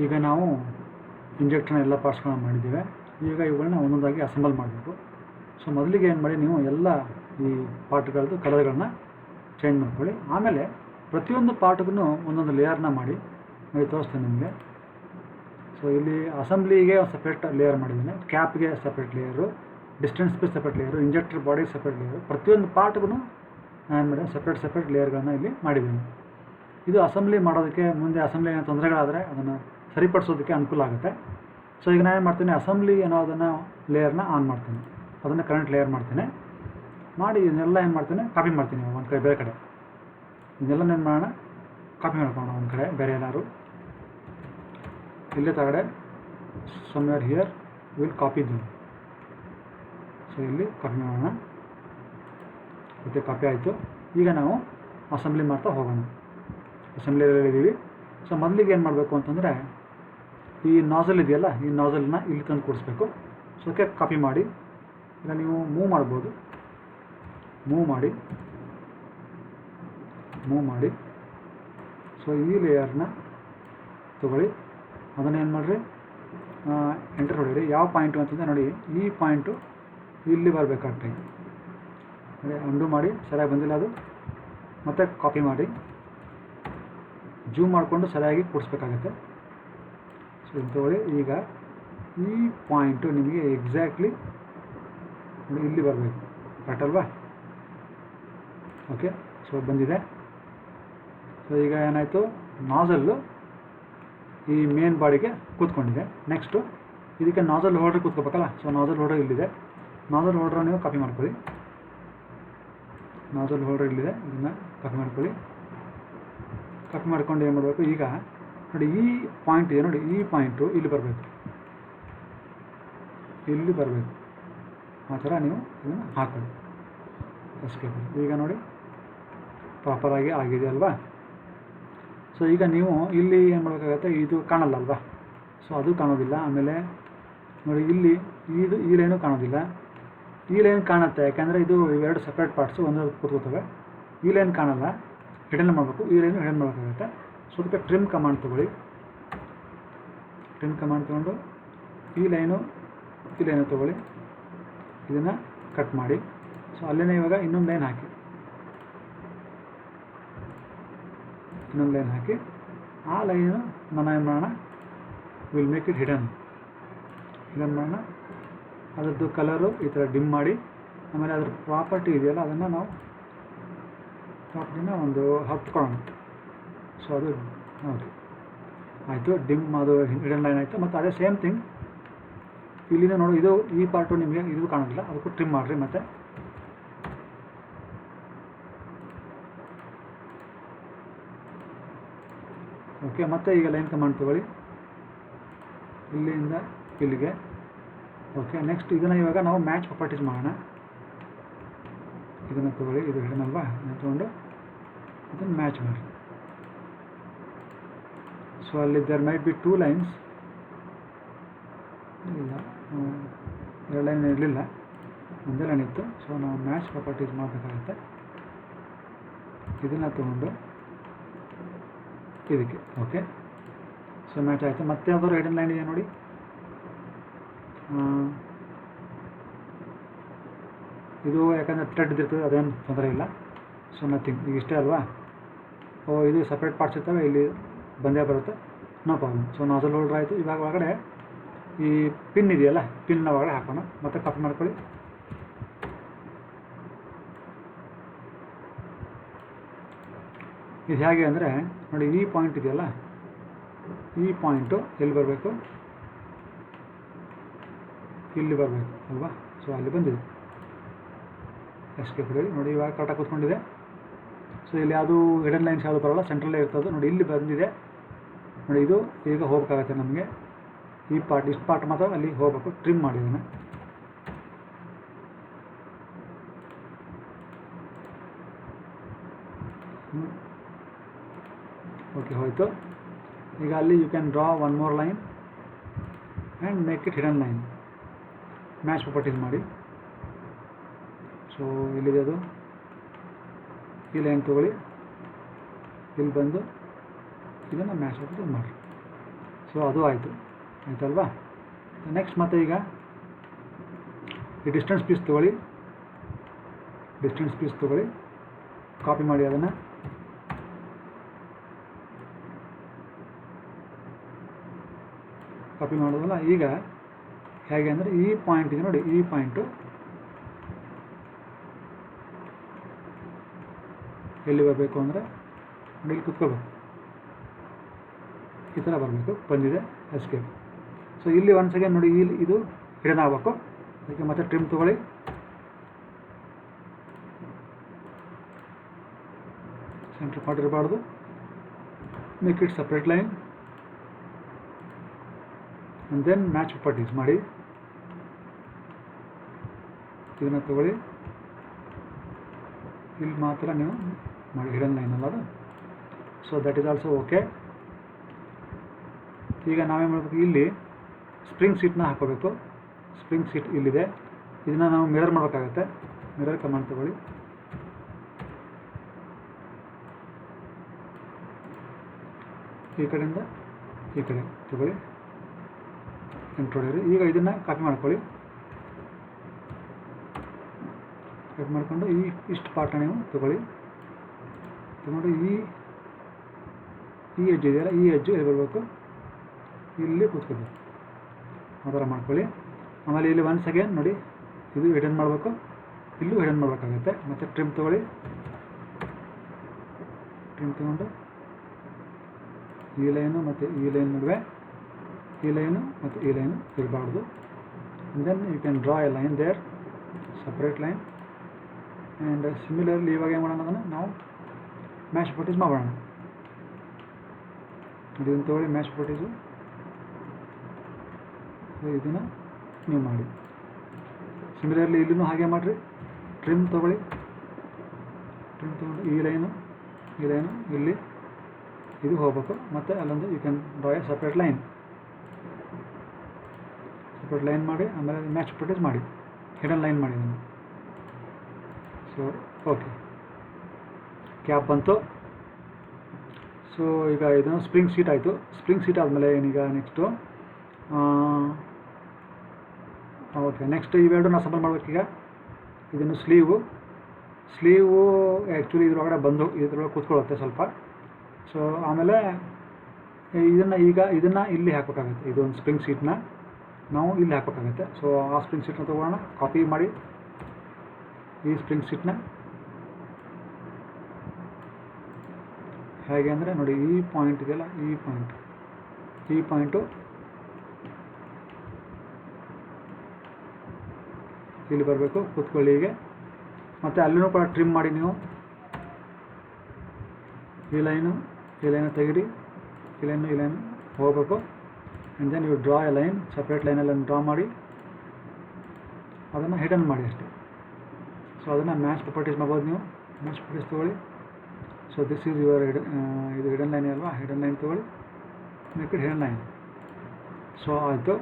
ಈಗ ನಾವು ಇಂಜೆಕ್ಟರ್ನ ಎಲ್ಲ ಪಾರ್ಟ್ಸ್ಗಳನ್ನ ಮಾಡಿದ್ದೇವೆ. ಈಗ ಇವುಗಳನ್ನ ಒಂದೊಂದಾಗಿ ಅಸೆಂಬಲ್ ಮಾಡಬೇಕು. ಸೊ ಮೊದಲಿಗೆ ಏನು ಮಾಡಿ, ನೀವು ಎಲ್ಲ ಈ ಪಾರ್ಟ್ಗಳದ್ದು ಕಲರ್ಗಳನ್ನ ಚೇಂಜ್ ಮಾಡ್ಕೊಳ್ಳಿ. ಆಮೇಲೆ ಪ್ರತಿಯೊಂದು ಪಾರ್ಟ್ಗೂ ಒಂದೊಂದು ಲೇಯರ್ನ ಮಾಡಿ ತೋರಿಸ್ತೇನೆ ನಿಮಗೆ. ಸೊ ಇಲ್ಲಿ ಅಸೆಂಬ್ಲಿಗೆ ಸಪ್ರೇಟ್ ಲೇಯರ್ ಮಾಡಿದ್ದೇನೆ, ಕ್ಯಾಪ್ಗೆ ಸಪ್ರೇಟ್ ಲೇಯರು, ಡಿಸ್ಟೆನ್ಸ್ಗೆ ಸಪ್ರೇಟ್ ಲೇಯರು, ಇಂಜೆಕ್ಟರ್ ಬಾಡಿಗೆ ಸಪ್ರೇಟ್ ಲೇಯರು, ಪ್ರತಿಯೊಂದು ಪಾರ್ಟ್ಗೂ ನಾನು ಏನು ಮಾಡಿದೆ ಸಪ್ರೇಟ್ ಲೇಯರ್ಗಳನ್ನ ಇಲ್ಲಿ ಮಾಡಿದ್ದೀನಿ. ಇದು ಅಸೆಂಬ್ಲಿ ಮಾಡೋದಕ್ಕೆ, ಮುಂದೆ ಅಸೆಂಬ್ಲಿ ಏನೋ ತೊಂದರೆಗಳಾದರೆ ಅದನ್ನು ಸರಿಪಡಿಸೋದಕ್ಕೆ ಅನುಕೂಲ ಆಗುತ್ತೆ. ಸೊ ಈಗ ನಾನು ಏನು ಮಾಡ್ತೀನಿ, ಅಸೆಂಬ್ಲಿ ಅನ್ನೋದನ್ನು ಲೇಯರ್ನ ಆನ್ ಮಾಡ್ತೀನಿ, ಅದನ್ನು ಕರೆಂಟ್ ಲೇಯರ್ ಮಾಡ್ತೀನಿ. ಮಾಡಿ ಇದನ್ನೆಲ್ಲ ಏನು ಮಾಡ್ತೀನಿ, ಕಾಪಿ ಮಾಡ್ತೀನಿ ಒಂದು ಕಡೆ, ಬೇರೆ ಕಡೆ. ಇದನ್ನೆಲ್ಲ ಏನು ಮಾಡೋಣ, ಕಾಪಿ ಮಾಡ್ಕೊಳ್ಳೋಣ ಒಂದು ಕಡೆ, ಬೇರೆ ಏನಾದ್ರು ಇಲ್ಲೇ ತಗಡೆ somewhere here will copy them. So ಇಲ್ಲಿ ಕಾಪಿ ಮಾಡೋಣ. ಓಕೆ, ಕಾಪಿ ಆಯಿತು. ಈಗ ನಾವು ಅಸೆಂಬ್ಲಿ ಮಾಡ್ತಾ ಹೋಗೋಣ. ಅಸೆಂಬ್ಲಿಯಲ್ಲಿದ್ದೀವಿ. ಸೊ ಮೊದಲಿಗೆ ಏನು ಮಾಡಬೇಕು ಅಂತಂದರೆ, ಈ ನಾಜಲ್ ಇದೆಯಲ್ಲ, ಈ ನಾಜಲ್ನ ಇಲ್ಲಿ ತಂದು ಕೂಡಿಸ್ಬೇಕು. ಸೊ ಓಕೆ, ಕಾಪಿ ಮಾಡಿ. ಈಗ ನೀವು ಮೂವ್ ಮಾಡ್ಬೋದು, ಮೂವ್ ಮಾಡಿ. ಸೊ ಈ ಲೇಯರ್ನ ತೊಗೊಳ್ಳಿ, ಅದನ್ನೇನು ಮಾಡಿರಿ, ಎಂಟರ್ ಹೊಡೀರಿ. ಯಾವ ಪಾಯಿಂಟು ಅಂತಂದರೆ ನೋಡಿ, ಈ ಪಾಯಿಂಟು ಇಲ್ಲಿ ಬರಬೇಕಾಗ್ತದೆ. ನೋಡಿ, ಅಂಡು ಮಾಡಿ, ಸರಿಯಾಗಿ ಬಂದಿಲ್ಲ ಅದು, ಮತ್ತೆ ಕಾಪಿ ಮಾಡಿ, ಜೂಮ್ ಮಾಡಿಕೊಂಡು ಸರಿಯಾಗಿ ಕೂಡಿಸ್ಬೇಕಾಗತ್ತೆ. ಸೊ ಇದು ತೊಗೊಳ್ಳಿ. ಈಗ ಈ ಪಾಯಿಂಟು ನಿಮಗೆ ಎಕ್ಸಾಕ್ಟ್ಲಿ ನೋಡಿ ಇಲ್ಲಿ ಬರಬೇಕು, ಕರೆಕ್ಟ್ ಅಲ್ವಾ? ಓಕೆ, ಸೊ ಬಂದಿದೆ. ಸೊ ಈಗ ಏನಾಯಿತು, ನಾಜಲ್ಲು ಈ ಮೇನ್ ಬಾಡಿಗೆ ಕೂತ್ಕೊಂಡಿದೆ. ನೆಕ್ಸ್ಟು ಇದಕ್ಕೆ ನಾಜಲ್ ಹೋಲ್ಡರ್ ಕೂತ್ಕೋಬೇಕಲ್ಲ. ಸೊ ನಾಜಲ್ ಹೋಲ್ಡರ್ ಇಲ್ಲಿದೆ, ನಾಜಲ್ ಹೋಲ್ಡರ್ ನೀವು ಕಾಪಿ ಮಾಡ್ಕೊಳ್ಳಿ. ನಾಜಲ್ ಹೋಲ್ಡರ್ ಇಲ್ಲಿದೆ, ಇದನ್ನು ಕಾಪಿ ಮಾಡ್ಕೊಳ್ಳಿ. ಕಾಪಿ ಮಾಡ್ಕೊಂಡು ಏನು ಮಾಡಬೇಕು, ಈಗ ನೋಡಿ ಈ ಪಾಯಿಂಟ್ ಇದೆ ನೋಡಿ, ಈ ಪಾಯಿಂಟು ಇಲ್ಲಿ ಬರಬೇಕು, ಆ ಥರ ನೀವು ಇದನ್ನು ಹಾಕೊಳ್ಳಿ. ಎಸ್ಕೇಪ್. ಈಗ ನೋಡಿ ಪ್ರಾಪರಾಗಿ ಆಗಿದೆ ಅಲ್ವಾ? ಸೊ ಈಗ ನೀವು ಇಲ್ಲಿ ಏನು ಮಾಡಬೇಕಾಗತ್ತೆ, ಇದು ಕಾಣಲ್ಲ ಅಲ್ವಾ? ಸೊ ಅದು ಕಾಣೋದಿಲ್ಲ. ಆಮೇಲೆ ನೋಡಿ ಇಲ್ಲಿ ಈ ಲೈನು ಕಾಣೋದಿಲ್ಲ, ಈ ಲೈನ್ ಕಾಣುತ್ತೆ, ಯಾಕೆಂದರೆ ಇದು ಇವೆರಡು ಸಪ್ರೇಟ್ ಪಾರ್ಟ್ಸು ಒಂದು ಕೂತ್ಕೋತವೆ. ಈ ಲೈನ್ ಕಾಣಲ್ಲ, ಹಿಡನ್ ಮಾಡಬೇಕು, ಈ ಲೈನು ಹಿಡನ್ ಮಾಡಬೇಕಾಗುತ್ತೆ. ಸೊ ಅದಕ್ಕೆ ಟ್ರಿಮ್ ಕಮಾಂಡ್ ತೊಗೊಳ್ಳಿ. ಟ್ರಿಮ್ ಕಮಾಂಡ್ ತೊಗೊಂಡು ಈ ಲೈನು ತೊಗೊಳ್ಳಿ, ಇದನ್ನು ಕಟ್ ಮಾಡಿ. ಸೊ ಅಲ್ಲೇ ಇವಾಗ ಇನ್ನೊಂದು ಲೈನ್ ಹಾಕಿ, ಆ ಲೈನು ನಾನು ಏನು ಮಾಡೋಣ, ವಿಲ್ ಮೇಕ್ ಇಟ್ ಹಿಡನ್ ಮಾಡೋಣ. ಅದರದ್ದು ಕಲರು ಈ ಥರ ಡಿಮ್ ಮಾಡಿ, ಆಮೇಲೆ ಅದ್ರ ಪ್ರಾಪರ್ಟಿ ಇದೆಯಲ್ಲ ಅದನ್ನು ನಾವು ಪ್ರಾಪರ್ಟಿನ ಒಂದು ಹತ್ಕೊಳ್ಳೋಣ. ಸೊ ಅದು ಓಕೆ ಆಯಿತು, ಡಿಮ್ ಅದು ಹಿಡನ್ ಲೈನ್ ಆಯಿತು. ಮತ್ತು ಅದೇ ಸೇಮ್ ಥಿಂಗ್ ಇಲ್ಲಿಂದ ನೋಡು, ಇದು ಈ ಪಾರ್ಟು ನಿಮಗೆ ಇದು ಕಾಣೋದಿಲ್ಲ, ಅದಕ್ಕೂ ಟ್ರಿಮ್ ಮಾಡಿರಿ. ಮತ್ತು ಓಕೆ, ಮತ್ತೆ ಈಗ ಲೈನ್ ಕಮಾಂಡ್ ತೊಗೊಳ್ಳಿ, ಇಲ್ಲಿಂದ ಇಲ್ಲಿಗೆ. ಓಕೆ, ನೆಕ್ಸ್ಟ್ ಇದನ್ನು ಇವಾಗ ನಾವು ಮ್ಯಾಚ್ ಪ್ರಾಪರ್ಟೀಸ್ ಮಾಡೋಣ. ಇದನ್ನು ತೊಗೊಳ್ಳಿ, ಇದು ಹಿಡನ್ ಅಲ್ವಾ, ಇದನ್ನು ತೊಗೊಂಡು ಇದನ್ನು ಮ್ಯಾಚ್ ಮಾಡಿ. ಸೊ ಅಲ್ಲಿ ದೇರ್ ಮೈಟ್ ಬಿ 2 ಲೈನ್ಸ್, ಇಲ್ಲ 2 ಲೈನ್ ಇರಲಿಲ್ಲ, ಒಂದೇ ಲೈನ್ ಇತ್ತು. ಸೊ ನಾವು ಮ್ಯಾಚ್ ಪ್ರಾಪರ್ಟೀಸ್ ಮಾಡಬೇಕಾಗುತ್ತೆ. ಇದನ್ನು ತೊಗೊಂಡು ಇದಕ್ಕೆ ಓಕೆ, ಸೊ ಮ್ಯಾಚ್ ಆಯಿತು. ಮತ್ತೆ ಯಾವ್ದಾದ್ರು ಹಿಡನ್ ಲೈನ್ ಇದೆ ನೋಡಿ, ಇದು ಯಾಕಂದರೆ ಥ್ರೆಡ್ ಇರ್ತದೆ, ಅದೇನು ತೊಂದರೆ ಇಲ್ಲ. ಸೊ ನಥಿಂಗ್, ಈಗ ಇಷ್ಟೇ ಅಲ್ವಾ? ಇದು ಸಪ್ರೇಟ್ ಪಾರ್ಟ್ಸ್ ಇರ್ತವೆ, ಇಲ್ಲಿ ಬಂದೇ ಬರುತ್ತೆ, no problem. So nozzle holder ಆಯಿತು. ಇವಾಗ ಒಳಗಡೆ ಈ ಪಿನ್ ಇದೆಯಲ್ಲ, ಪಿನ್ನ ಒಳಗಡೆ ಹಾಕೋಣ. ಮತ್ತೆ ಕಾಪಿ ಮಾಡ್ಕೊಳ್ಳಿ. ಇದು ಹೇಗೆ ಅಂದರೆ ನೋಡಿ, ಈ ಪಾಯಿಂಟ್ ಇದೆಯಲ್ಲ, ಈ ಪಾಯಿಂಟು ಎಲ್ಲಿ ಬರಬೇಕು, ಇಲ್ಲಿ ಬರಬೇಕು ಅಲ್ವಾ? ಸೊ ಅಲ್ಲಿ ಬಂದಿದೆ. ಎಸ್ಕೇಪ್ ಹೊಡೆಯಿರಿ. ನೋಡಿ ಇವಾಗ ಕರೆಕ್ಟಾಗಿ ಕೂತ್ಕೊಂಡಿದೆ. ಸೊ ಇಲ್ಲಿ ಯಾವುದು ಹಿಡನ್ ಲೈನ್ಸ್ ಯಾವುದು ಬರೋಲ್ಲ, ಸೆಂಟ್ರಲ್ಲೇ ಇರ್ತದೆ ನೋಡಿ, ಇಲ್ಲಿ ಬಂದಿದೆ ನೋಡಿ. ಇದು ಈಗ ಹೋಗಬೇಕಾಗತ್ತೆ ನಮಗೆ, ಈ ಪಾರ್ಟ್ ಇಷ್ಟು ಪಾರ್ಟ್ ಮಾತ್ರ ಅಲ್ಲಿ ಹೋಗಬೇಕು. ಟ್ರಿಮ್ ಮಾಡಿ ಇದನ್ನು. ಓಕೆ, ಹೋಯಿತು. ಈಗ ಅಲ್ಲಿ you can draw 1 more line and make it hidden line. Match properties ಮಾಡಿ. ಸೊ ಇಲ್ಲಿದೆ ಅದು, ಈ ಲೈನ್ ತೊಗೊಳ್ಳಿ, ಇಲ್ಲಿ ಬಂದು ಇದನ್ನು ಮ್ಯಾಚ್ ಪ್ರಾಪರ್ಟೀಸ್ ಮಾಡಿ. ಸೊ ಸೊ ಅದು ಆಯಿತು, ಆಯ್ತಲ್ವಾ. ನೆಕ್ಸ್ಟ್ ಮತ್ತೆ ಈಗ ಈ ಡಿಸ್ಟೆನ್ಸ್ ಪೀಸ್ ತೊಗೊಳ್ಳಿ, ಕಾಪಿ ಮಾಡಿ ಅದನ್ನು ಕಾಪಿ ಮಾಡೋದಲ್ಲ. ಈಗ ಹೇಗೆ ಅಂದರೆ ಈ ಪಾಯಿಂಟಿಗೆ ನೋಡಿ, ಈ ಪಾಯಿಂಟು ಎಲ್ಲಿ ಬರಬೇಕು ಅಂದರೆ ನೋಡಿ ಇಲ್ಲಿ ಕುತ್ಕೋಬೇಕು, ಈ ಥರ ಬರಬೇಕು. ಬಂದಿದೆ, ಎಸ್ಕೇಪ್. ಸೊ ಇಲ್ಲಿ ಒಂದು ಸೆಕೆಂಡ್ ನೋಡಿ, ಇಲ್ಲಿ ಇದು ಹಿಡನ್ ಆಗಬೇಕು. ಅದಕ್ಕೆ ಮತ್ತೆ ಟ್ರಿಮ್ ತೊಗೊಳ್ಳಿ, ಸೆಂಟ್ರ್ ಮಾಡಿರಬಾರ್ದು. Make it separate line and then match properties ಮಾಡಿ. ಇದನ್ನು ತಗೊಳ್ಳಿ, ಇಲ್ಲಿ ಮಾತ್ರ ನೀವು ಮಾಡಿ, ಹಿಡನ್ ಲೈನ್ ಅಲ್ಲ ಅದು. So that is also okay. ಈಗ ನಾವೇನು ಮಾಡಬೇಕು, ಇಲ್ಲಿ ಸ್ಪ್ರಿಂಗ್ ಸೀಟ್ನ ಹಾಕೋಬೇಕು. ಸ್ಪ್ರಿಂಗ್ ಸೀಟ್ ಇಲ್ಲಿದೆ, ಇದನ್ನು ನಾವು ಮಿರರ್ ಮಾಡಬೇಕಾಗತ್ತೆ. ಮಿರರ್ ಕಮಾಂಡ್ ತಗೊಳ್ಳಿ, ಈ ಕಡೆಯಿಂದ ಈ ಕಡೆ ತಗೊಳ್ಳಿ, ಎಂಟ್ರೋಡಿರಿ. ಈಗ ಇದನ್ನು ಕಾಪಿ ಮಾಡ್ಕೊಳ್ಳಿ, ಕಟ್ ಮಾಡಿಕೊಂಡು ಇಷ್ಟು ಪಾರ್ಟನ್ನ ನೀವು ತಗೊಳ್ಳಿ. ತಗೊಂಡು ಈ ಎಡ್ಜ್ ಇದೆಯಲ್ಲ, ಈ ಎಡ್ಜು ಎಲ್ಲಿ ಬರಬೇಕು, ಇಲ್ಲಿ ಕೂತ್ಕೋಬೇಕು. ಆ ಥರ ಮಾಡ್ಕೊಳ್ಳಿ. ಆಮೇಲೆ ಇಲ್ಲಿ ಒನ್ಸ್ ಅಗೇನ್ ನೋಡಿ, ಇದು ಹಿಡನ್ ಮಾಡಬೇಕು, ಇಲ್ಲೂ ಹಿಡನ್ ಮಾಡಬೇಕಾಗತ್ತೆ. ಮತ್ತು ಟ್ರಿಮ್ ತೊಗೊಳ್ಳಿ, ಟ್ರಿಮ್ ತೊಗೊಂಡು ಈ ಲೈನು ಮತ್ತು ಈ ಲೈನ್ ನಡುವೆ ಈ ಲೈನು ಮತ್ತು ಈ ಲೈನು ಇರಬಾರ್ದು. Then you can draw a line there, separate line. And similarly ಇವಾಗ ಏನು ಮಾಡೋಣ, ಅದನ್ನು ನಾವು ಮ್ಯಾಶ್ ಪ್ರಾಪರ್ಟೀಸ್ ಮಾಡೋಣ. ಇದನ್ನು ತೊಗೊಳ್ಳಿ, ಮ್ಯಾಶ್ ಪ್ರಾಪರ್ಟೀಸು. ಇದನ್ನು ನೀವು ಮಾಡಿ. ಸಿಮಿಲರ್ಲಿ ಇಲ್ಲೂ ಹಾಗೆ ಮಾಡಿರಿ. ಟ್ರಿಮ್ ತೊಗೊಳ್ಳಿ, ಟ್ರಿಮ್ ತೊಗೊಂಡು ಈ ಲೈನು ಇಲ್ಲಿ ಇದು ಹೋಗಬೇಕು. ಮತ್ತು ಅಲ್ಲೊಂದು you can draw a separate line ಮಾಡಿ. ಆಮೇಲೆ ಮ್ಯಾಚ್ ಪ್ರಾಪರ್ಟೀಸ್ ಮಾಡಿ, ಹಿಡನ್ ಲೈನ್ ಮಾಡಿ ಅದನ್ನು. ಸೊ ಓಕೆ, ಕ್ಯಾಪ್ ಬಂತು. ಸೊ ಈಗ ಇದನ್ನು ಸ್ಪ್ರಿಂಗ್ ಸೀಟ್ ಆಯಿತು. ಸ್ಪ್ರಿಂಗ್ ಸೀಟ್ ಆದಮೇಲೆ ಏನೀಗ ನೆಕ್ಸ್ಟು ಓಕೆ, ನೆಕ್ಸ್ಟ್ ಇವೆರಡನ್ನ ಅಸೆಂಬಲ್ ಮಾಡಬೇಕೀಗ. ಇದನ್ನು ಸ್ಲೀವು ಆ್ಯಕ್ಚುಲಿ ಇದ್ರೊಳಗಡೆ ಬಂದು ಇದ್ರೊಳಗೆ ಕೂತ್ಕೊಳ್ಳುತ್ತೆ ಸ್ವಲ್ಪ. ಸೊ ಆಮೇಲೆ ಇದನ್ನು ಇಲ್ಲಿ ಹಾಕಬೇಕಾಗತ್ತೆ. ಇದೊಂದು ಸ್ಪ್ರಿಂಗ್ ಸೀಟ್ನ ನಾವು ಇಲ್ಲಿ ಹಾಕಬೇಕಾಗತ್ತೆ. ಸೊ ಆ ಸ್ಪ್ರಿಂಗ್ ಸೀಟ್ನ ತೊಗೊಳ್ಳೋಣ, ಕಾಪಿ ಮಾಡಿ ಈ ಸ್ಪ್ರಿಂಗ್ ಸೀಟ್ನ. ಹೇಗೆ ಅಂದರೆ ನೋಡಿ, ಈ ಪಾಯಿಂಟ್ ಇದೆಯಲ್ಲ, ಈ ಪಾಯಿಂಟು ಇಲ್ಲಿ ಬರಬೇಕು, ಕೂತ್ಕೊಳ್ಳಿ ಹೀಗೆ. ಮತ್ತು ಅಲ್ಲಿನೂ ಕೂಡ ಟ್ರಿಮ್ ಮಾಡಿ ನೀವು. ಈ ಲೈನು ತೆಗಿರಿ, ಈ ಲೈನು ಹೋಗಬೇಕು. And then you draw a line, separate ಲೈನಲ್ಲಿ ಡ್ರಾ ಮಾಡಿ ಅದನ್ನು ಹಿಡನ್ ಮಾಡಿ ಅಷ್ಟೇ. ಸೊ ಅದನ್ನು ಮ್ಯಾಚ್ ಪ್ರಾಪರ್ಟೀಸ್ ಮಾಡ್ಬೋದು ನೀವು. ಮ್ಯಾಚ್ ಪ್ರಾಪರ್ಟೀಸ್ ತೊಗೊಳ್ಳಿ. ಸೊ ದಿಸ್ ಈಸ್ ಯುವರ್ ಇದು ಹಿಡನ್ ಲೈನ್ ಅಲ್ವಾ, ಹಿಡನ್ ಲೈನ್ ತೊಗೊಳ್ಳಿ, make it hidden line. So ಆಯಿತು.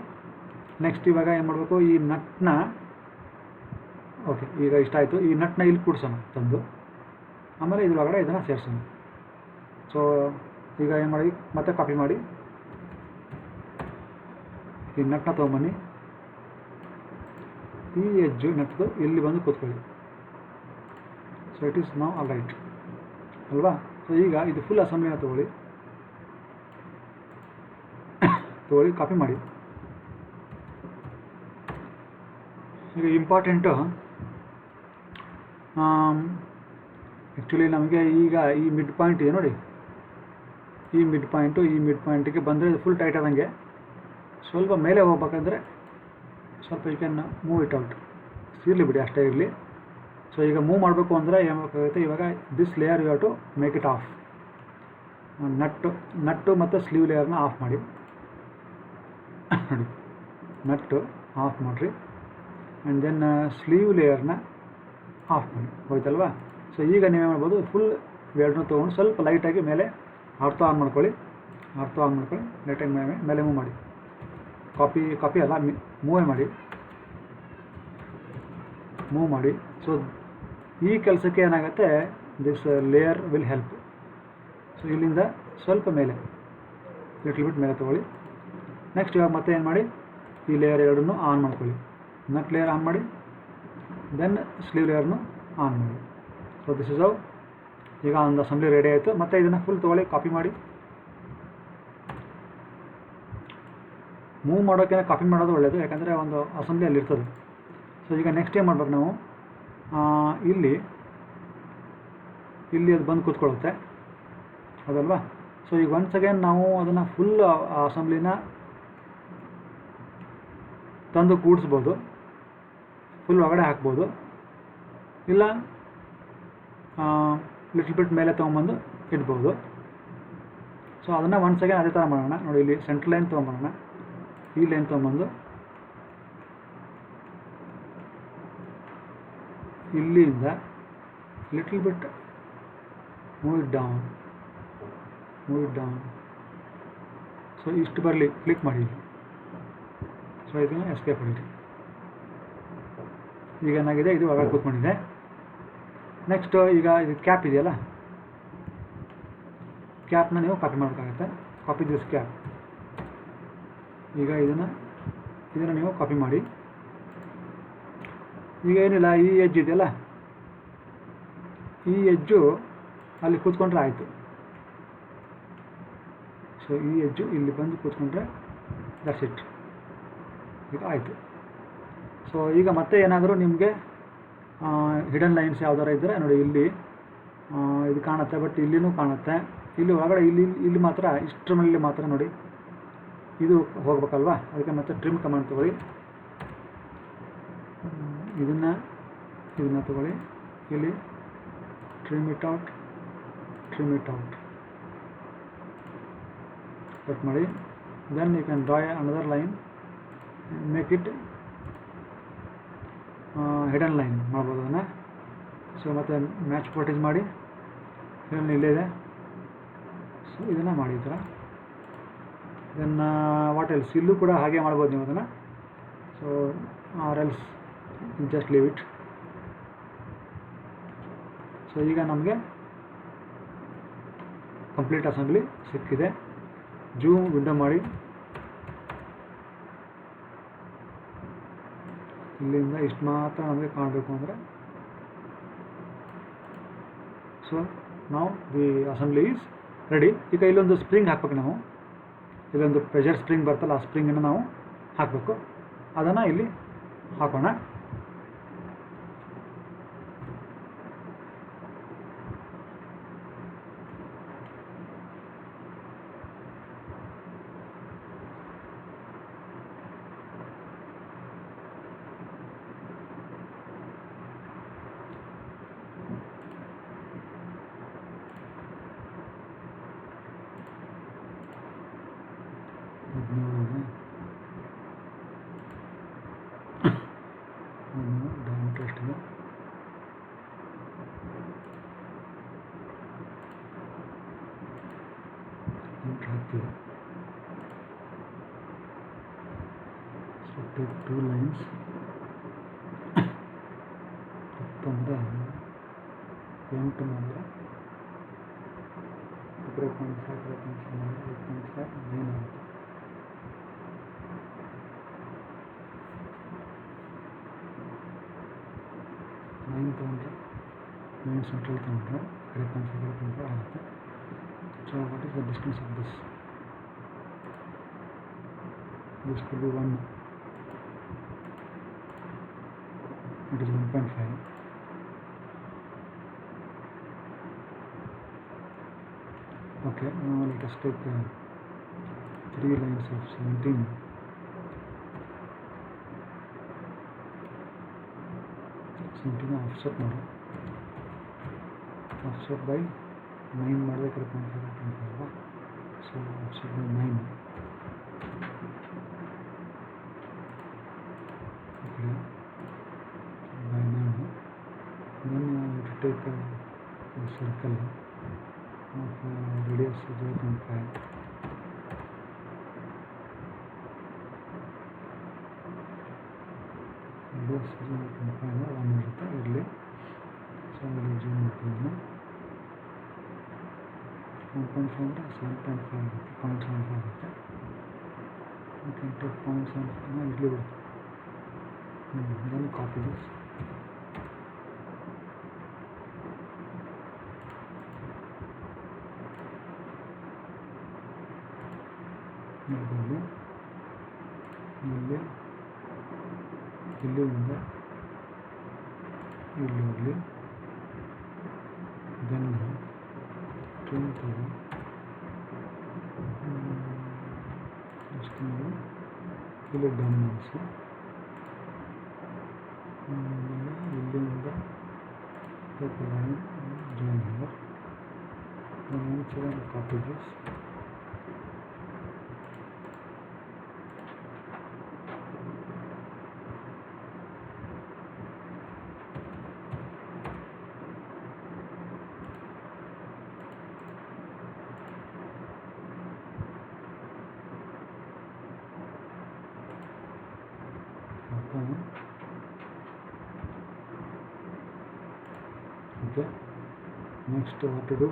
ನೆಕ್ಸ್ಟ್ ಇವಾಗ ಏನು ಮಾಡಬೇಕು, ಈ ನಟ್ನ ಓಕೆ, ಈಗ ಇಷ್ಟ ಆಯಿತು. ಈ ನಟ್ನ ಇಲ್ಲಿ ಕೂಡಿಸೋಣ ತಂದು, ಆಮೇಲೆ ಇದ್ರೊಳಗಡೆ ಇದನ್ನು ಸೇರಿಸೋಣ. ಸೊ ಈಗ ಏನು ಮಾಡಿ, ಮತ್ತೆ ಕಾಪಿ ಮಾಡಿ ಈ ನಟ್ನ ತೊಗೊಂಬನ್ನಿ. ಈ ಎಡ್ಜು ನಟ್ದು ಇಲ್ಲಿ ಬಂದು ಕೂತ್ಕೊಳ್ಳಿ. So it is now all right ಅಲ್ವಾ. ಸೊ ಈಗ ಇದು ಫುಲ್ ಅಸೆಂಬ್ಲಿನ ತೊಗೊಳ್ಳಿ, ಕಾಪಿ ಮಾಡಿ. ಈಗ ಇಂಪಾರ್ಟೆಂಟು ಆ್ಯಕ್ಚುಲಿ ನಮಗೆ ಈಗ ಈ ಮಿಡ್ ಪಾಯಿಂಟ್ ಇದೆ ನೋಡಿ, ಈ ಮಿಡ್ ಪಾಯಿಂಟಿಗೆ ಬಂದರೆ ಇದು ಫುಲ್ ಟೈಟ್ ಆದಂಗೆ. ಸ್ವಲ್ಪ ಮೇಲೆ ಹೋಗ್ಬೇಕಂದ್ರೆ ಸ್ವಲ್ಪ you can move it out. ಇರಲಿ ಬಿಡಿ, ಅಷ್ಟೇ ಇರಲಿ. ಸೊ ಈಗ ಮೂವ್ ಮಾಡಬೇಕು ಅಂದರೆ ಏನು ಮಾಡಬೇಕಾಗುತ್ತೆ, ಇವಾಗ this layer you have to make it off. Nut ಮತ್ತು ಸ್ಲೀವ್ ಲೇಯರ್ನ ಆಫ್ ಮಾಡಿ. ನೋಡಿ, ನಟ್ಟು ಆಫ್ ಮಾಡಿರಿ. ಆ್ಯಂಡ್ ದೆನ್ ಸ್ಲೀವ್ ಲೇಯರ್ನ ಆಫ್ ಮಾಡಿ, ಹೋಯ್ತಲ್ವಾ. ಸೊ ಈಗ ನೀವೇ ಮಾಡ್ಬೋದು, ಫುಲ್ ಎರಡನ್ನೂ ತೊಗೊಂಡು ಸ್ವಲ್ಪ ಲೈಟಾಗಿ ಮೇಲೆ ಆರ್ಥೋ ಆನ್ ಮಾಡ್ಕೊಳ್ಳಿ, ಲೈಟಾಗಿ ಮೇಲೆ ಮೂವ್ ಮಾಡಿ. ಕಾಪಿ ಅಲ್ಲ, ಮೂವ್ ಮಾಡಿ. ಸೊ ಈ ಕೆಲಸಕ್ಕೆ ಏನಾಗುತ್ತೆ, this layer will help. So ಇಲ್ಲಿಂದ ಸ್ವಲ್ಪ ಮೇಲೆ, ಲಿಟ್ಲ್ ಬಿಟ್ ಮೇಲೆ ತೊಗೊಳ್ಳಿ. ನೆಕ್ಸ್ಟ್ ಇವಾಗ ಮತ್ತೆ ಏನು ಮಾಡಿ, ಈ ಲೇಯರ್ ಎರಡನ್ನೂ ಆನ್ ಮಾಡ್ಕೊಳ್ಳಿ. ನಟ್ ಲೇಯರ್ ಆನ್ ಮಾಡಿ, ದೆನ್ ಸ್ಲೀವ್ ಲೇಯರ್ನು ಆನ್ ಮಾಡಿ. So this is how. ಈಗ ಒಂದು ಅಸೆಂಬ್ಲಿ ರೆಡಿ ಆಯಿತು. ಮತ್ತು ಇದನ್ನು ಫುಲ್ ತೊಗೊಳ್ಳಿ, ಕಾಪಿ ಮಾಡಿ. ಮೂವ್ ಮಾಡೋಕ್ಕೆ ಕಾಪಿ ಮಾಡೋದು ಒಳ್ಳೆಯದು, ಯಾಕಂದರೆ ಒಂದು ಅಸೆಂಬ್ಲಿ ಅಲ್ಲಿ ಇರ್ತದೆ. ಸೊ ಈಗ ನೆಕ್ಸ್ಟ್ ಏನು ಮಾಡ್ಬೇಕು ನಾವು, ಇಲ್ಲಿ ಅದು ಬಂದು ಕೂತ್ಕೊಳ್ಳುತ್ತೆ, ಅದಲ್ವಾ. ಸೊ ಈಗ ಒನ್ಸ್ ಅಗೇನ್ ನಾವು ಅದನ್ನು ಫುಲ್ ಅಸೆಂಬ್ಲಿನ ತಂದು ಕೂಡಿಸ್ಬೋದು, ಫುಲ್ ಒಳಗಡೆ ಹಾಕ್ಬೋದು, ಇಲ್ಲ ಲಿಟ್ಲ್ ಬಿಟ್ ಮೇಲೆ ತೊಗೊಂಬಂದು ಇಡ್ಬೋದು. ಸೊ ಅದನ್ನು ಒನ್ಸ್ ಅಗೇನ್ ಅದೇ ಥರ ಮಾಡೋಣ. ನೋಡಿ, ಇಲ್ಲಿ ಸೆಂಟ್ರ್ ಲೈನ್ ತೊಗೊಂಬರೋಣ, ಈ ಲೈನ್ ತೊಗೊಂಬಂದು ಇಲ್ಲಿಂದ little bit move it down. So ಇಷ್ಟು ಬರಲಿ, ಕ್ಲಿಕ್ ಮಾಡಿ. ಸೊ ಇದನ್ನು ಎಸ್ಕೇಪ್ ಹೊಡೀರಿ. ಈಗ ಏನಾಗಿದೆ, ಇದು ಒಳಗೆ ಕೂತ್ಕೊಂಡಿದೆ. ನೆಕ್ಸ್ಟ್ ಈಗ ಇದು ಕ್ಯಾಪ್ ಇದೆಯಲ್ಲ, ಕ್ಯಾಪ್ನ ನೀವು ಕಾಪಿ ಮಾಡಬೇಕಾಗತ್ತೆ. Copy this cap. ಈಗ ಇದನ್ನು ನೀವು ಕಾಪಿ ಮಾಡಿ. ಈಗ ಏನಿಲ್ಲ, ಈ ಎಡ್ಜ್ ಇದೆಯಲ್ಲ, ಈ ಎಡ್ಜು ಅಲ್ಲಿ ಕೂತ್ಕೊಂಡ್ರೆ ಆಯಿತು. ಸೊ ಈ ಎಡ್ಜು ಇಲ್ಲಿ ಬಂದು ಕೂತ್ಕೊಂಡ್ರೆ ದಟ್ಸ್ ಇಟ್, ಈಗ ಆಯಿತು. ಸೊ ಈಗ ಮತ್ತೆ ಏನಾದರೂ ನಿಮಗೆ ಹಿಡನ್ ಲೈನ್ಸ್ ಯಾವ್ದಾರು ಇದ್ದರೆ ನೋಡಿ, ಇಲ್ಲಿ ಇದು ಕಾಣುತ್ತೆ, ಬಟ್ ಇಲ್ಲಿನೂ ಕಾಣುತ್ತೆ. ಇಲ್ಲಿ ಒಳಗಡೆ ಇಲ್ಲಿ ಮಾತ್ರ, ಇಷ್ಟರ ಮೇಲೆ ಮಾತ್ರ ನೋಡಿ ಇದು ಹೋಗ್ಬೇಕಲ್ವಾ. ಅದಕ್ಕೆ ಮತ್ತೆ ಟ್ರಿಮ್ ಕಮಾಂಡ್ ತೊಗೊಳ್ಳಿ. ಇದನ್ನು ತೊಗೊಳ್ಳಿ, ಇಲ್ಲಿ ಟ್ರಿಮ್ ಇಟ್ ಔಟ್ ಕಟ್ ಮಾಡಿ. Then you can draw another line, make it hidden line ಮಾಡ್ಬೋದು ಅದನ್ನು. ಸೊ ಮತ್ತು ಮ್ಯಾಚ್ ಪ್ರಾಪರ್ಟೀಸ್ ಮಾಡಿ, ಇಲ್ಲೇ ಇದೆ. ಸೊ ಇದನ್ನು ಮಾಡಿ ಈ ಥರ. ದೆನ್ ವಾಟ್ ಎಲ್ಸ್, ಇಲ್ಲೂ ಕೂಡ ಹಾಗೆ ಮಾಡ್ಬೋದು ನೀವು ಅದನ್ನು. So or else just leave it. So ಈಗ ನಮಗೆ ಕಂಪ್ಲೀಟ್ ಅಸೆಂಬ್ಲಿ ಸಿಕ್ಕಿದೆ. ಜೂಮ್ ವಿಂಡೋ ಮಾಡಿ, ಇಲ್ಲಿಂದ ಇಷ್ಟು ಮಾತ್ರ ನಮಗೆ ಕಾಣಬೇಕು ಅಂದರೆ. ಸೊ ನಾವು ದಿ ಅಸೆಂಬ್ಲಿ ಈಸ್ ರೆಡಿ. ಈಗ ಇಲ್ಲೊಂದು ಸ್ಪ್ರಿಂಗ್ ಹಾಕ್ಬೇಕು ನಾವು. ಇಲ್ಲೊಂದು ಪ್ರೆಷರ್ ಸ್ಪ್ರಿಂಗ್ ಬರ್ತಲ್ಲ, ಆ ಸ್ಪ್ರಿಂಗನ್ನು ನಾವು ಹಾಕಬೇಕು. ಅದನ್ನು ಇಲ್ಲಿ ಹಾಕೋಣ. ಇಂಟ್ರೆಸ್ಟ್ ಇದೆ. ಹಾಕ್ತೀವಿ. So take 2 lines. ಅಂದರೆ 8 ಅಂದರೆ 8.5 ಆಗುತ್ತೆ. ತೊಗೊಂಡ್ರೆ 9 ಸೆಂಟ್ರಲ್ ತೊಗೊಂಡ್ರೆ 8.5 ಆಗುತ್ತೆ. So what is the distance of this? This could be 1. It is 1.5. Okay, now let us take 3 lines of 17. Offset ಮಾಡಿ. ಆಫ್ಸೆಟ್ ಬೈ 9 ಮಾಡಿದ್ರೆ 8.5 ಅಲ್ವಾ. So offset by 9. Okay, by 9. Then you have to take a circle of radius 0.5. radius 0.5 1 ಇರುತ್ತೆ ಇರಲಿ. So ಇಲ್ಲಿ zoom ಮಾಡ್ತೀನಿ. 1.5 ಅಂದರೆ 7.5 ಆಗುತ್ತೆ, 0.75 ಆಗುತ್ತೆ. center points and ಇರಲಿ ಬಿಡು. Then copy this. ಇಲ್ಲಿಂದ ಇಲ್ಲಿ ಹೋಗಲಿ. ದೆನ್ ಟ್ರಿಮ್ ತಗೋ. ನೆಕ್ಸ್ಟ್ ನಾವು ಇಲ್ಲಿ ಡನ್ ಮಾಡಿಸಿ. ಇಲ್ಲಿಂದ line join here. Copy this. Okay, next what to do,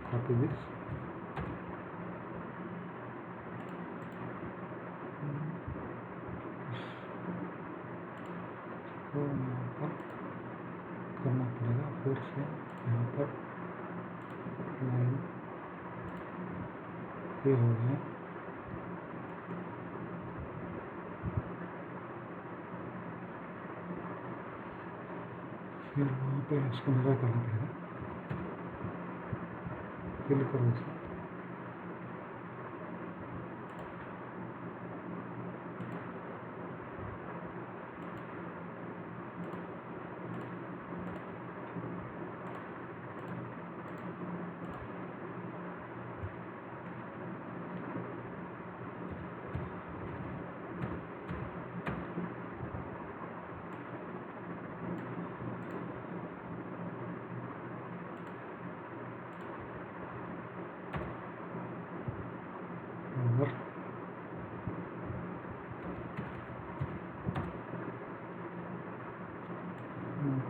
copy this. तो यहाँ पर करना पड़ेगा, फिर से यहाँ पर लाइन ये हो गया. फिर वहाँ पे इसको मेरा करना पड़ेगा. फिल करो इसे.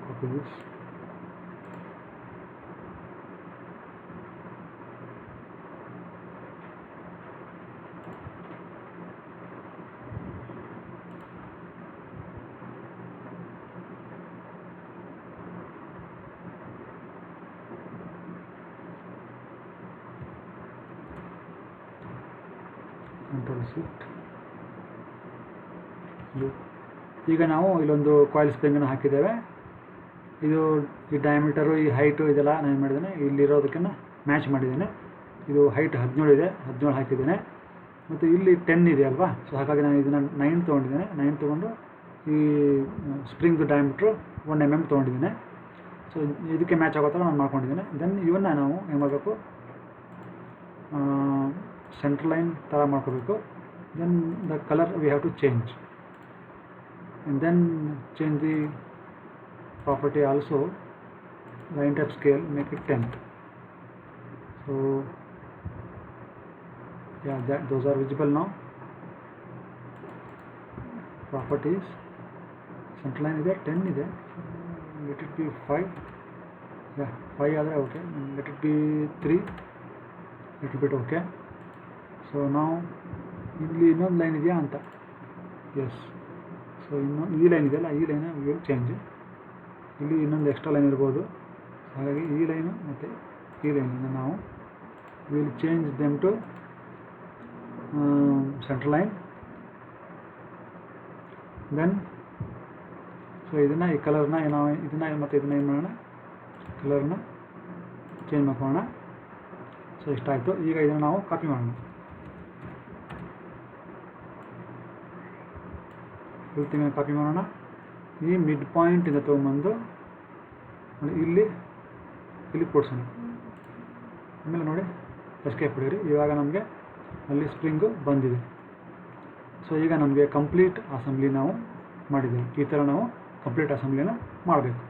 Copy this. Control Shift. ಈಗ ನಾವು ಇಲ್ಲೊಂದು ಕಾಯಿಲ್ ಸ್ಪ್ರಿಂಗನ್ನು ಹಾಕಿದ್ದೇವೆ. ಇದು ಈ ಡಯಾಮೀಟರು, ಈ ಹೈಟು ಇದೆಲ್ಲ ನಾನು ಏನು ಮಾಡಿದ್ದೇನೆ, ಇಲ್ಲಿರೋದಕ್ಕನ್ನು ಮ್ಯಾಚ್ ಮಾಡಿದ್ದೇನೆ. ಇದು ಹೈಟ್ 17 ಇದೆ, 17 ಹಾಕಿದ್ದೇನೆ. ಮತ್ತು ಇಲ್ಲಿ 10 ಇದೆ ಅಲ್ವಾ, ಸೊ ಹಾಗಾಗಿ ನಾನು ಇದನ್ನು 9 ತೊಗೊಂಡಿದ್ದೇನೆ. 9 ತೊಗೊಂಡು ಈ ಸ್ಪ್ರಿಂಗ್ದು ಡಯಾಮೀಟ್ರು 1 mm ತೊಗೊಂಡಿದ್ದೇನೆ. ಸೊ ಇದಕ್ಕೆ ಮ್ಯಾಚ್ ಆಗೋ ಥರ ನಾನು ಮಾಡ್ಕೊಂಡಿದ್ದೇನೆ. ದೆನ್ ಇವನ್ನ ನಾವು ಏನು ಮಾಡಬೇಕು, ಸೆಂಟ್ರ್ ಲೈನ್ ಥರ ಮಾಡ್ಕೋಬೇಕು. Then the colour we have to change. and then change the property also, line type scale, make it 10. So yeah, those are visible now. Properties, center line is there, 10 is there. Let it be 5. Yeah, 5 are okay. Let it be 3. Little bit okay. So now ಇಲ್ಲಿ ಇನ್ನೊಂದು line ಇದೆಯಾ ಅಂತ. S, so ಈ line ಇದೆಯಲ್ಲ, ಈ line will change. ಇಲ್ಲಿ ಇನ್ನೊಂದು extra line ಇರ್ಬೋದು. ಹಾಗಾಗಿ ಈ ಲೈನು ಮತ್ತು ಈ ಲೈನನ್ನು ನಾವು will change them to centre line. Then so ಇದನ್ನು, ಈ ಕಲರ್ನ ನಾವು ಇದನ್ನು ಮತ್ತು ಇದನ್ನು ಏನು ಮಾಡೋಣ, ಕಲರ್ನ ಚೇಂಜ್ ಮಾಡ್ಕೊಳ್ಳೋಣ. ಸೊ ಇಷ್ಟಾಯಿತು. ಈಗ ಇದನ್ನು ನಾವು ಕಾಪಿ ಮಾಡೋಣ. ಫುಲ್ ತಿಂಗಳ ಕಾಪಿ ಮಾಡೋಣ. ಈ ಮಿಡ್ ಪಾಯಿಂಟಿಂದ ತೊಗೊಂಬಂದು ಇಲ್ಲಿ ಕೂಡಿಸೋಣ. ಆಮೇಲೆ ನೋಡಿ ಎಸ್ಕೇಪ್ ಹೊಡೀರಿ. ಇವಾಗ ನಮಗೆ ಅಲ್ಲಿ ಸ್ಪ್ರಿಂಗು ಬಂದಿದೆ. ಸೊ ಈಗ ನಮಗೆ ಕಂಪ್ಲೀಟ್ ಅಸೆಂಬ್ಲಿ ನಾವು ಮಾಡಿದ್ದೇವೆ. ಈ ಥರ ನಾವು ಕಂಪ್ಲೀಟ್ ಅಸೆಂಬ್ಲಿನ ಮಾಡಬೇಕು.